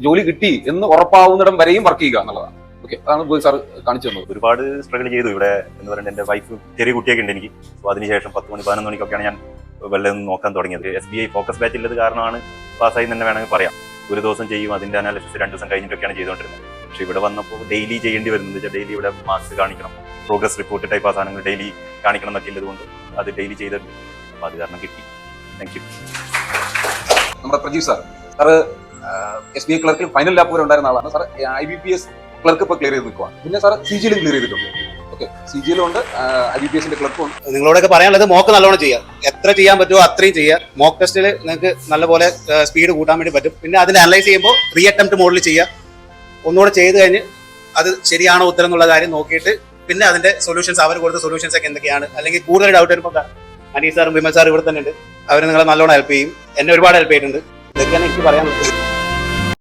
ജോലി കിട്ടി എന്ന് ഉറപ്പാവുന്നിടം വരെയും വർക്ക് ചെയ്യുക എന്നുള്ളതാണ്. ഓക്കെ, അതാണ് ഗോവിന്ദ് സാർ കാണിച്ചു തന്നത്. ഒരുപാട് സ്ട്രഗിൾ ചെയ്തു ഇവിടെ എന്ന് പറയുന്നത്. എൻ്റെ വൈഫ് ചെറിയ കുട്ടിയൊക്കെ ഉണ്ട് എനിക്ക്. അപ്പോൾ അതിനുശേഷം 10 മണി 11 മണിക്കൊക്കെയാണ് ഞാൻ വെള്ളം നോക്കാൻ തുടങ്ങിയത്. SBI ഫോക്കസ് ബാച്ച് ഉള്ളത് കാരണമാണ് പാസ്സായി തന്നെ വേണമെങ്കിൽ പറയാം. ഒരു ദിവസം ചെയ്യും, അതിന്റെ അനാലിസിസ് 2 ദിവസം കഴിഞ്ഞിട്ടൊക്കെയാണ് ചെയ്തുകൊണ്ടിരുന്നത്. പക്ഷെ ഇവിടെ വന്നപ്പോൾ ഡെയിലി ചെയ്യേണ്ടി വരുന്നത്, ഡെയിലി ഇവിടെ മാർക്സ് കാണിക്കണം, പ്രോഗ്രസ് റിപ്പോർട്ട് ടൈപ്പ് ആ സാധനങ്ങൾ ഡെയിലി കാണിക്കണം എന്നൊക്കെ ഉള്ളതുകൊണ്ട് അത് ഡെയിലി ചെയ്തിട്ടുണ്ട്. അപ്പോൾ അത് കാരണം കിട്ടി. Thank you. നമ്മുടെ പ്രജീവ് സാർ SBI ക്ലർക്കിൽ ഫൈനൽ ലാപ്പ് വരെ ഉണ്ടായിരുന്ന ആളാണ് സാർ. IBPS ക്ലർക്ക് ഇപ്പോൾ ക്ലിയർ ചെയ്ത് നിൽക്കുവാണ്. പിന്നെ സാർ CGL ക്ലിയർ ചെയ്തിട്ടുണ്ട്. ഓക്കെ, CGL ഉണ്ട്, IBPS ക്ലർക്കും ഉണ്ട്. നിങ്ങളോടൊക്കെ പറയാനുള്ളത് മോക്ക് നല്ലോണം ചെയ്യാം. എത്ര ചെയ്യാൻ പറ്റുമോ അത്രയും ചെയ്യുക. മോക്ക് ടെസ്റ്റിൽ നിങ്ങൾക്ക് നല്ലപോലെ സ്പീഡ് കൂട്ടാൻ വേണ്ടി പറ്റും. പിന്നെ അതിൽ അനലൈസ് ചെയ്യുമ്പോൾ റീ അറ്റംപ്റ്റ് മോഡിൽ ചെയ്യുക. ഒന്നുകൂടെ ചെയ്ത് കഴിഞ്ഞ് അത് ശരിയാണോ ഉത്തരം എന്നുള്ള കാര്യം നോക്കിയിട്ട് പിന്നെ അതിന്റെ സൊല്യൂഷൻസ്, അവർ കൊടുത്ത സൊല്യൂഷൻസ് ഒക്കെ എന്തൊക്കെയാണ്, അല്ലെങ്കിൽ കൂടുതൽ ഡൗട്ട് വരുമ്പോൾ അനീസ് സാറും വിമൽ സാർ ഇവിടെ തന്നെ ഉണ്ട്. അവർ നിങ്ങളെ നല്ലോണം ഹെൽപ്പ് ചെയ്യും. എന്നെ ഒരുപാട് ഹെൽപ്പ് ചെയ്തിട്ടുണ്ട്. ഇതൊക്കെയാണ് എനിക്ക് പറയാനുള്ളത്.